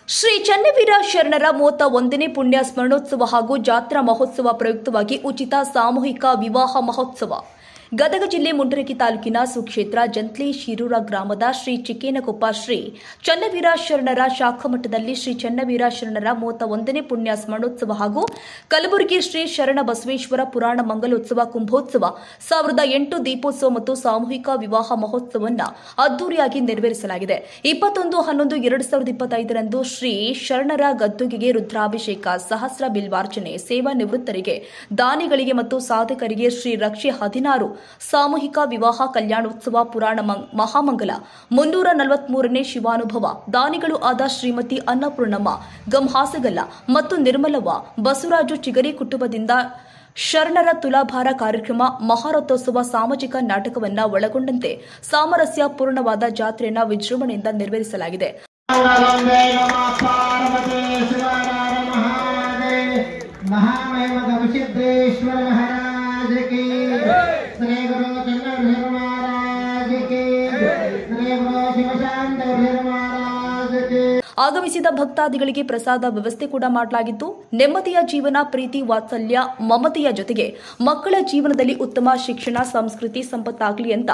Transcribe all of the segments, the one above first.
ಶ್ರೀ ಚನ್ನವೀರ ಶರಣರ 31ನೇ ಪುಣ್ಯ ಸ್ಮರಣೋತ್ಸವ ಹಾಗೂ ಜಾತ್ರಾ ಮಹೋತ್ಸವ ಪ್ರಯುಕ್ತವಾಗಿ ಉಚಿತ ಸಾಮೂಹಿಕ ವಿವಾಹ ಮಹೋತ್ಸವ ಗದಗ ಜಿಲ್ಲೆ ಮುಂಡರಗಿ ತಾಲೂಕಿನ ಸುಕ್ಷೇತ್ರ ಜಂತ್ಲಿ ಶಿರೂರ ಗ್ರಾಮದ ಶ್ರೀ ಚಿಕ್ಕೇನಕೊಪ್ಪ ಶ್ರೀ ಚನ್ನವೀರ ಶರಣರ ಶಾಖಾಮಠದಲ್ಲಿ ಶ್ರೀ ಚನ್ನವೀರ ಶರಣರ 31ನೇ ಪುಣ್ಯ ಸ್ಮರಣೋತ್ಸವ ಹಾಗೂ ಕಲಬುರಗಿ ಶ್ರೀ ಶರಣ ಬಸವೇಶ್ವರ ಪುರಾಣ ಮಂಗಲೋತ್ಸವ ಕುಂಭೋತ್ಸವ 1008 ದೀಪೋತ್ಸವ ಮತ್ತು ಸಾಮೂಹಿಕ ವಿವಾಹ ಮಹೋತ್ಸವವನ್ನು ಅದ್ದೂರಿಯಾಗಿ ನೆರವೇರಿಸಲಾಗಿದೆ. 21-11-2025 ರಂದು ಶ್ರೀ ಶರಣರ ಗದ್ದುಗೆಗೆ ರುದ್ರಾಭಿಷೇಕ, ಸಹಸ್ರ ಬಿಲ್ವಾರ್ಚನೆ, ಸೇವಾ ನಿವೃತ್ತರಿಗೆ, ದಾನಿಗಳಿಗೆ ಮತ್ತು ಸಾಧಕರಿಗೆ ಶ್ರೀ ರಕ್ಷೆ 16 ಸಾಮೂಹಿಕ ವಿವಾಹ ಕಲ್ಯಾಣೋತ್ಸವ ಪುರಾಣ ಮಹಾಮಂಗಲ 343ನೇ ಶಿವಾನುಭವ ದಾನಿಗಳು ಆದ ಶ್ರೀಮತಿ ಅನ್ನಪೂರ್ಣಮ್ಮ ಗಂಹಾಸಗಲ್ಲ ಮತ್ತು ನಿರ್ಮಲವ್ವ ಬಸವರಾಜು ಚಿಗರಿ ಕುಟುಂಬದಿಂದ ಶರಣರ ತುಲಾಭಾರ ಕಾರ್ಯಕ್ರಮ, ಮಹಾರಥೋತ್ಸವ, ಸಾಮಾಜಿಕ ನಾಟಕವನ್ನ ಒಳಗೊಂಡಂತೆ ಸಾಮರಸ್ಯ ಪೂರ್ಣವಾದ ಜಾತ್ರೆಯನ್ನು ವಿಜೃಂಭಣೆಯಿಂದ ನೆರವೇರಿಸಲಾಗಿದೆ. ಆಗಮಿಸಿದ ಭಕ್ತಾದಿಗಳಿಗೆ ಪ್ರಸಾದ ವ್ಯವಸ್ಥೆ ಕೂಡ ಮಾಡಲಾಗಿದ್ದು, ನೆಮ್ಮದಿಯ ಜೀವನ, ಪ್ರೀತಿ, ವಾತ್ಸಲ್ಯ, ಮಮತೆಯ ಜೊತೆಗೆ ಮಕ್ಕಳ ಜೀವನದಲ್ಲಿ ಉತ್ತಮ ಶಿಕ್ಷಣ, ಸಂಸ್ಕೃತಿ, ಸಂಪತ್ತಾಗಲಿ ಅಂತ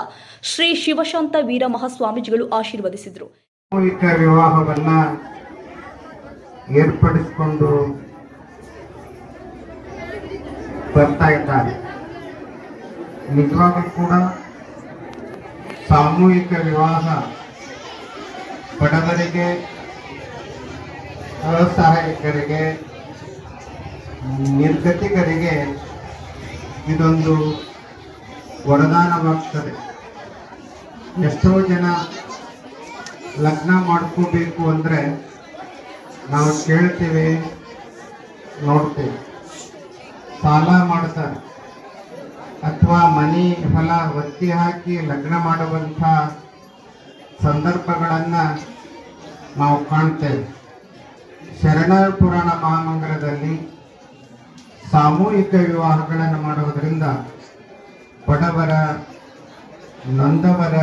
ಶ್ರೀ ಶಿವಶಾಂತ ವೀರ ಮಹಾಸ್ವಾಮೀಜಿಗಳು ಆಶೀರ್ವದಿಸಿದರು. ಸಾಮೂಹಿಕ ವಿವಾಹವನ್ನ ಏರ್ಪಡಿಸಿಕೊಂಡು ಬರ್ತಾ ಇದ್ದಾರೆ. ನಿಜವಾಗ್ಲೂ ಕೂಡ ಸಾಮೂಹಿಕ ವಿವಾಹ ಬಡವರಿಗೆ, ಅಸಹಾಯಕರಿಗೆ, ನಿರ್ಗತಿಕರಿಗೆ ಇದೊಂದು ವರದಾನವಾಗ್ತದೆ. ಎಷ್ಟೋ ಜನ ಲಗ್ನ ಮಾಡ್ಕೋಬೇಕು ಅಂದರೆ ನಾವು ಕೇಳ್ತೇವೆ, ನೋಡ್ತೇವೆ, ಸಾಲ ಮಾಡ್ತಾರೆ ಅಥವಾ ಮನೆ ಹೊಲ ಒತ್ತಿ ಹಾಕಿ ಲಗ್ನ ಮಾಡುವಂಥ ಸಂದರ್ಭಗಳನ್ನು ನಾವು ಕಾಣ್ತೇವೆ. ಶರಣರ ಪುರಾಣ ಮಹಾಮಂಗಲದಲ್ಲಿ ಸಾಮೂಹಿಕ ವಿವಾಹಗಳನ್ನು ಮಾಡುವುದರಿಂದ ಬಡವರ, ನೊಂದವರ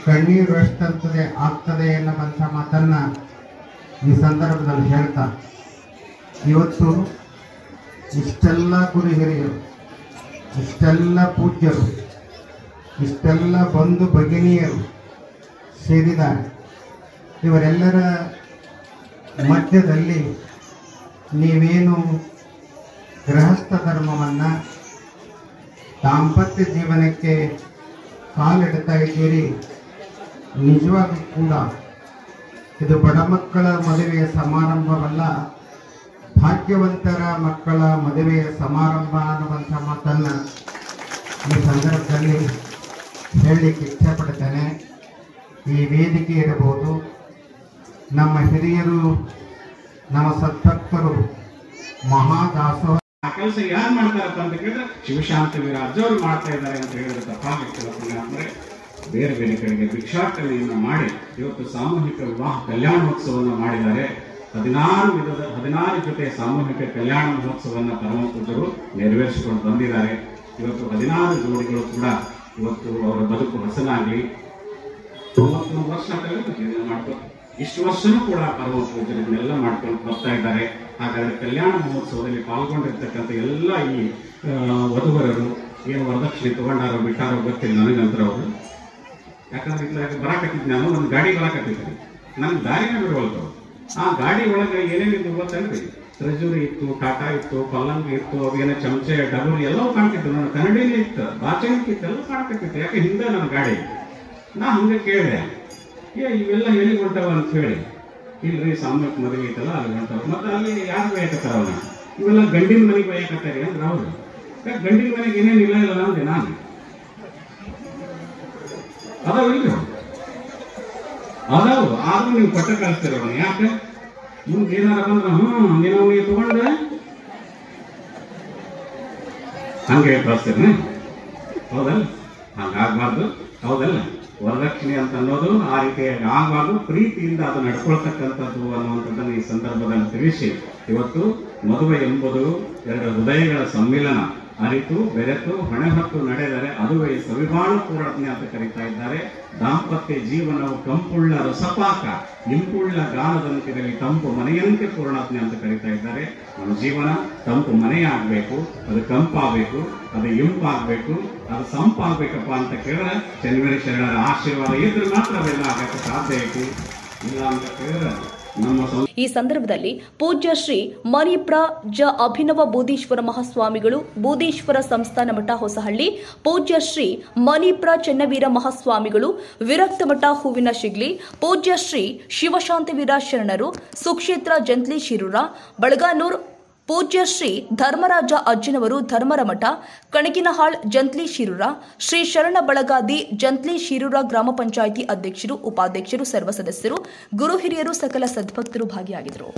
ಕಣ್ಣೀರು ಎಷ್ಟಂತದೆ ಆಗ್ತದೆ ಎನ್ನುವಂಥ ಮಾತನ್ನು ಈ ಸಂದರ್ಭದಲ್ಲಿ ಹೇಳ್ತಾ, ಇವತ್ತು ಇಷ್ಟೆಲ್ಲ ಗುರು ಹಿರಿಯರು, ಇಷ್ಟೆಲ್ಲ ಪೂಜ್ಯರು, ಇಷ್ಟೆಲ್ಲ ಬಂಧು ಭಗಿನಿಯರು ಸೇರಿದ್ದಾರೆ. ಇವರೆಲ್ಲರ ಮಧ್ಯದಲ್ಲಿ ನೀವೇನು ಗೃಹಸ್ಥ ಧರ್ಮವನ್ನು, ದಾಂಪತ್ಯ ಜೀವನಕ್ಕೆ ಕಾಲಿಡ್ತಾ ಇದ್ದೀರಿ, ನಿಜವಾಗ್ಲೂ ಕೂಡ ಇದು ಬಡ ಮಕ್ಕಳ ಮದುವೆಯ ಸಮಾರಂಭವಲ್ಲ, ಭಾಗ್ಯವಂತರ ಮಕ್ಕಳ ಮದುವೆಯ ಸಮಾರಂಭ ಅನ್ನುವಂಥ ಮಾತನ್ನು ಈ ಸಂದರ್ಭದಲ್ಲಿ ಹೇಳಲಿಕ್ಕೆ ಇಚ್ಛೆಪಡ್ತೇನೆ. ಈ ವೇದಿಕೆ ಇರಬಹುದು, ನಮ್ಮ ಹಿರಿಯರು, ನಮ್ಮ ಸದ್ಭಕ್ತರು ಮಹಾದಾಸೋಹ ಕೆಲಸ ಯಾರು ಮಾಡ್ತಾರಪ್ಪ ಅಂತ ಕೇಳಿದ್ರೆ ಶಿವಶಾಂತ ವೀರ ಅಜ್ಜವರು ಮಾಡ್ತಾ ಇದ್ದಾರೆ ಅಂತ ಹೇಳಿದ್ರೆ ತಪ್ಪಾಗಿರ್ತದೆ. ಅಂದ್ರೆ ಬೇರೆ ಬೇರೆ ಕಡೆಗೆ ಭಿಕ್ಷಾಟನೆಯನ್ನು ಮಾಡಿ ಇವತ್ತು ಸಾಮೂಹಿಕ ವಿವಾಹ ಕಲ್ಯಾಣೋತ್ಸವವನ್ನು ಮಾಡಿದ್ದಾರೆ. 16 ಜೊತೆ ಸಾಮೂಹಿಕ ಕಲ್ಯಾಣ ಮಹೋತ್ಸವವನ್ನು ಪರಮಪೂಜ್ಯರು ನೆರವೇರಿಸಿಕೊಂಡು ಬಂದಿದ್ದಾರೆ. ಇವತ್ತು 16 ಜೋಡಿಗಳು ಕೂಡ ಇವತ್ತು ಅವರ ಬದುಕು ಹಸನಾಗಲಿ. 93 ವರ್ಷ ಮಾಡ್ಕೊಂಡು ಇಷ್ಟು ವರ್ಷನೂ ಕೂಡ ಪರಮಪೂಜ್ಯರು ಇದನ್ನೆಲ್ಲ ಮಾಡ್ಕೊಂಡು ಬರ್ತಾ ಇದ್ದಾರೆ. ಹಾಗಾದ್ರೆ ಕಲ್ಯಾಣ ಮಹೋತ್ಸವದಲ್ಲಿ ಪಾಲ್ಗೊಂಡಿರ್ತಕ್ಕಂಥ ಎಲ್ಲ ಈ ವಧುವರರು ಏನು ವರದಕ್ಷಿಣೆ ತಗೊಂಡಾರೋ ಬಿಟ್ಟಾರೋ ಗೊತ್ತಿಲ್ಲ ನನಗಂತರ ಅವರು. ಯಾಕಂದ್ರೆ ಇಲ್ಲ ಬರಾಕತ್ತಿದ್ದು ನಾನು ಒಂದು ಗಾಡಿ ಬರಾಕತ್ತಿದ್ದೀನಿ, ನನ್ನ ದಾರಿನ ಬಿಡುವಲ್ತವ್ರು. ಆ ಗಾಡಿ ಒಳಗೆ ಏನೇನಿದ್ದು ಗೊತ್ತಲ್ರಿ, ಟ್ರೆಜುರಿ ಇತ್ತು, ಟಾಟಾ ಇತ್ತು, ಪಲ್ಲಂಗ ಇತ್ತು, ಅವೇನೋ ಚಮಚೆ, ಡಬಲ್ ಎಲ್ಲವೂ ಕಾಣ್ತಿತ್ತು. ನನ್ನ ಕನ್ನಡಿನೇ ಇತ್ತು, ಬಾಚಣಿಕೆ ಎಲ್ಲ ಕಾಣ್ತಿತ್ತು. ಯಾಕೆ ಹಿಂದೆ ನನ್ನ ಗಾಡಿ. ನಾ ಹಂಗೆ ಕೇಳಿದೆ, ಇವೆಲ್ಲ ಎಲ್ಲಿ ಹೊಂಟವ ಅಂತ ಹೇಳಿ. ಇಲ್ರಿ ಸಾಮೂಹಿಕ ಮದುವೆ ಐತಲ್ಲ ಅಲ್ಲಿ ಹೊಂಟವ. ಮತ್ತೆ ಅಲ್ಲಿ ಯಾರು ಬಯಕತ್ತಾರ ಅವನ, ಇವೆಲ್ಲ ಗಂಡಿನ ಮನೆಗೆ ಬಯಕತ್ತಾರೆ ಅಂದ್ರೆ ಅವರು. ಯಾಕೆ ಗಂಡಿನ ಮನೆಗೆ ಏನೇನು ಇಲ್ಲ ಇಲ್ಲ ಅಂದೆ ನಾನು. ಅದಾವ ಇಲ್ರಿ ಅದಾವು, ಆದ್ರೂ ನೀವು ಪಟ್ಟ ಕಳಿಸ್ತೀರ ಅವನು. ಯಾಕೆ ಮುಂದೆ ಏನಾರ ಬಂದ್ರೆ ನೀವು ತಗೊಂಡ್ರೆ ಹಂಗೆ ಕಳಿಸ್ತೀರ, ಹೌದಲ್ಲ? ಹಂಗಾಗಬಾರ್ದು, ಹೌದಲ್ಲ? ವರದಕ್ಷಿಣೆ ಅಂತ ಅನ್ನೋದು ಆ ರೀತಿಯಾಗಿ ಆಗಬಾರ್ದು. ಪ್ರೀತಿಯಿಂದ ಅದು ನಡ್ಕೊಳ್ತಕ್ಕಂಥದ್ದು ಅನ್ನುವಂಥದ್ದನ್ನು ಈ ಸಂದರ್ಭದಲ್ಲಿ ತಿಳಿಸಿ, ಇವತ್ತು ಮದುವೆ ಎಂಬುದು 2 ಹೃದಯಗಳ ಸಮ್ಮಿಲನ. ಅರಿತು ಬೆರೆತು ಹೊಣೆ ಹೊತ್ತು ನಡೆದರೆ ಅದುವೇ ಸವಿಬಾಳು ಪೂರ್ಣತೆ ಅಂತ ಕರೀತಾ ಇದ್ದಾರೆ. ದಾಂಪತ್ಯ ಜೀವನವು ಕಂಪುಳ್ಳ ರಸಪಾಕ ಇಂಪುಳ್ಳ ಗಾನದಂತಿರಲಿ ತಂಪು ಮನೆಯಂತೆ ಪೂರ್ಣತೆ ಅಂತ ಕರೀತಾ ಇದ್ದಾರೆ. ನಮ್ಮ ಜೀವನ ತಂಪು ಮನೆಯಾಗಬೇಕು, ಅದು ಕಂಪಾಗಬೇಕು, ಅದು ಇಂಪಾಗಬೇಕು, ಅದು ಸಂಪಾಗಬೇಕಪ್ಪ ಅಂತ ಕೇಳಿದ್ರೆ ಚನ್ನವೀರ ಶರಣರ ಆಶೀರ್ವಾದ ಇದ್ರೆ ಮಾತ್ರ ಅವೆಲ್ಲ ಆಗಕ್ಕೆ ಸಾಧ್ಯ ಐತಿ. ಇಲ್ಲ ಅಂತ ಕೇಳಿದ್ರೆ ಈ ಸಂದರ್ಭದಲ್ಲಿ ಪೂಜ್ಯ ಶ್ರೀ ಮಣಿಪ್ರ ಜ ಅಭಿನವ ಬೋಧೀಶ್ವರ ಮಹಾಸ್ವಾಮಿಗಳು, ಬೋಧೀಶ್ವರ ಸಂಸ್ಥಾನ ಮಠ ಹೊಸಹಳ್ಳಿ, ಪೂಜ್ಯ ಶ್ರೀ ಮಣಿಪ್ರ ಚೆನ್ನವೀರ ಮಹಾಸ್ವಾಮಿಗಳು, ವಿರಕ್ತ ಮಠ ಹೂವಿನ ಶಿಗ್ಲಿ, ಪೂಜ್ಯ ಶ್ರೀ ಶಿವಶಾಂತವೀರ ಶರಣರು, ಸುಕ್ಷೇತ್ರ ಜಂತ್ಲಿ ಶಿರೂರ, ಬಳಗಾನೂರ್, ಪೂಜ್ಯ ಶ್ರೀ ಧರ್ಮರಾಜ ಅಜ್ಜನವರು ಧರ್ಮರಮಠ, ಕಣಗಿನಹಾಳ್ ಜಂತ್ಲಿ ಶಿರೂರ, ಶ್ರೀ ಶರಣ ಬಳಗಾದಿ ಜಂತ್ಲಿ ಶಿರೂರ ಗ್ರಾಮ ಪಂಚಾಯಿತಿ ಅಧ್ಯಕ್ಷರು, ಉಪಾಧ್ಯಕ್ಷರು, ಸರ್ವ ಸದಸ್ಯರು, ಗುರು ಹಿರಿಯರು, ಸಕಲ ಸದ್ಭಕ್ತರು ಭಾಗಿಯಾಗಿದ್ದರು.